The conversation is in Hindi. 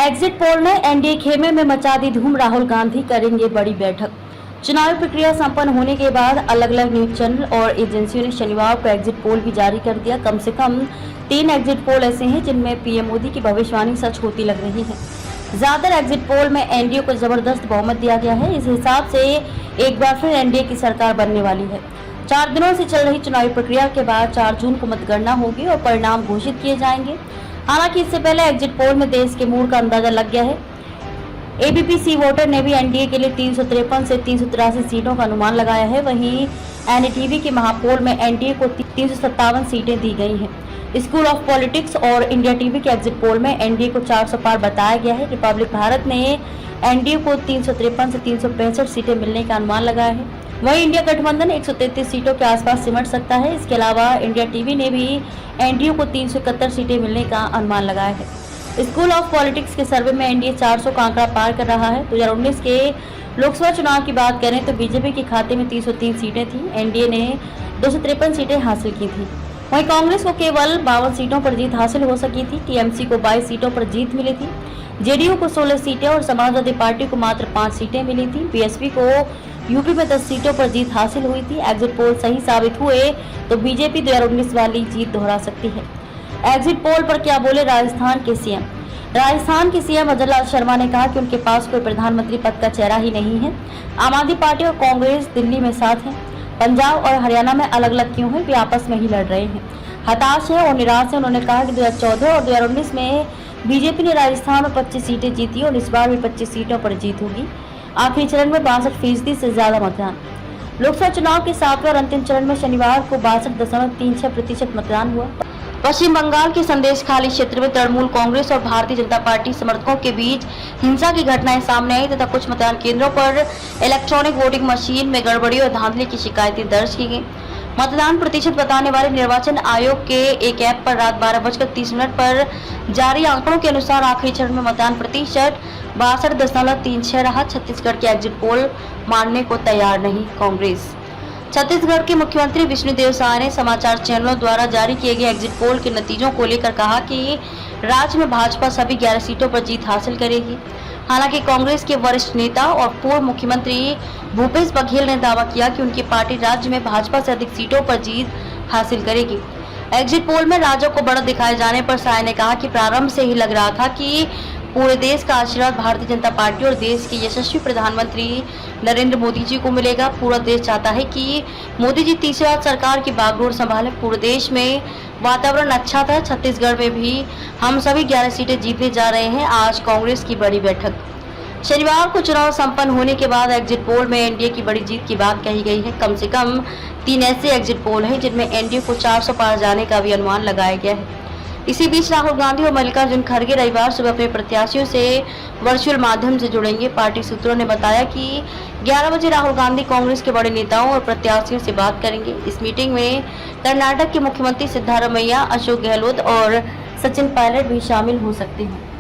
एग्जिट पोल ने एनडीए खेमे में मचा दी धूम, राहुल गांधी करेंगे बड़ी बैठक। चुनावी प्रक्रिया संपन्न होने के बाद अलग अलग न्यूज चैनल और एजेंसियों ने शनिवार को एग्जिट पोल भी जारी कर दिया। कम से कम 3 एग्जिट पोल ऐसे हैं जिनमें पीएम मोदी की भविष्यवाणी सच होती लग रही है। ज्यादातर एग्जिट पोल में एनडीए को जबरदस्त बहुमत दिया गया है। इस हिसाब से एक बार फिर एनडीए की सरकार बनने वाली है। 4 दिनों से चल रही चुनावी प्रक्रिया के बाद 4 जून को मतगणना होगी और परिणाम घोषित किए जाएंगे। हालांकि इससे पहले एग्जिट पोल में देश के मूड का अंदाजा लग गया है। एबीपी सी वोटर ने भी एनडीए के लिए 353 से 383 सीटों का अनुमान लगाया है। वहीं एनडीटीवी के महापोल में एनडीए को 357 सीटें दी गई हैं। स्कूल ऑफ पॉलिटिक्स और इंडिया टीवी के एग्जिट पोल में एनडीए को 400 पार बताया गया है। रिपब्लिक भारत ने एनडीए को 353 से 365 सीटें मिलने का अनुमान लगाया है। वहीं इंडिया गठबंधन 133 सीटों के आसपास सिमट सकता है। इसके अलावा इंडिया टीवी ने भी एनडीए को 371 सीटें मिलने का अनुमान लगाया है। स्कूल ऑफ पॉलिटिक्स के सर्वे में एनडीए 400 का आंकड़ा पार कर रहा है। 2019 के लोकसभा चुनाव की बात करें तो बीजेपी के खाते में 303 सीटें थी। एनडीए ने 253 सीटें हासिल की थी। वहीं कांग्रेस को केवल 52 सीटों पर जीत हासिल हो सकी थी। टीएमसी को 22 सीटों पर जीत मिली थी। जेडीयू को 16 सीटें और समाजवादी पार्टी को मात्र 5 सीटें मिली थी। बीएसपी को यूपी में 10 सीटों पर जीत हासिल हुई थी। एग्जिट पोल सही साबित हुए तो बीजेपी 2019 वाली जीत दोहरा सकती है। एग्जिट पोल पर क्या बोले राजस्थान के सीएम। राजस्थान के सीएम अजय लाल शर्मा ने कहा कि उनके पास कोई प्रधानमंत्री पद का चेहरा ही नहीं है। आम आदमी पार्टी और कांग्रेस दिल्ली में साथ हैं, पंजाब और हरियाणा में अलग अलग क्यों है, वे आपस में ही लड़ रहे हैं। हताश है और निराश है। उन्होंने कहा कि 2014 और 2019 में बीजेपी ने राजस्थान में 25 सीटें जीती और इस बार भी 25 सीटों पर जीत होगी। आखिरी चरण में 62% से ज्यादा मतदान। लोकसभा चुनाव के 7वें और अंतिम चरण में शनिवार को 62.36% मतदान हुआ। पश्चिम बंगाल के संदेशखाली क्षेत्र में तृणमूल कांग्रेस और भारतीय जनता पार्टी समर्थकों के बीच हिंसा की घटनाएं सामने आई तथा कुछ मतदान केंद्रों पर इलेक्ट्रॉनिक वोटिंग मशीन में गड़बड़ी और धांधली की शिकायतें दर्ज की गई। मतदान प्रतिशत बताने वाले निर्वाचन आयोग के एक ऐप पर रात 12:30 पर जारी आंकड़ों के अनुसार आखिरी चरण में मतदान प्रतिशत 62.36 रहा। छत्तीसगढ़ के एग्जिट पोल मानने को तैयार नहीं कांग्रेस। छत्तीसगढ़ के मुख्यमंत्री विष्णुदेव साय ने समाचार चैनलों द्वारा जारी किए गए एग्जिट पोल के नतीजों को लेकर कहा कि राज्य में भाजपा सभी 11 सीटों पर जीत हासिल करेगी। हालांकि कांग्रेस के वरिष्ठ नेता और पूर्व मुख्यमंत्री भूपेश बघेल ने दावा किया कि उनकी पार्टी राज्य में भाजपा से अधिक सीटों पर जीत हासिल करेगी। एग्जिट पोल में राज्यों को बढ़त दिखाए जाने पर साय ने कहा कि प्रारंभ से ही लग रहा था कि पूरे देश का आशीर्वाद भारतीय जनता पार्टी और देश के यशस्वी प्रधानमंत्री नरेंद्र मोदी जी को मिलेगा। पूरा देश चाहता है कि मोदी जी तीसरी बार सरकार की बागडोर संभालें। पूरे देश में वातावरण अच्छा था। छत्तीसगढ़ में भी हम सभी 11 सीटें जीतने जा रहे हैं। आज कांग्रेस की बड़ी बैठक। शनिवार को चुनाव संपन्न होने के बाद एग्जिट पोल में एनडीए की बड़ी जीत की बात कही गई है। कम से कम 3 ऐसे एग्जिट पोल हैं जिनमें एनडीए को 400 पार जाने का भी अनुमान लगाया गया है। इसी बीच राहुल गांधी और मल्लिकार्जुन खड़गे रविवार सुबह अपने प्रत्याशियों से वर्चुअल माध्यम से जुड़ेंगे। पार्टी सूत्रों ने बताया कि 11 बजे राहुल गांधी कांग्रेस के बड़े नेताओं और प्रत्याशियों से बात करेंगे। इस मीटिंग में कर्नाटक के मुख्यमंत्री सिद्धारमैया, अशोक गहलोत और सचिन पायलट भी शामिल हो सकते हैं।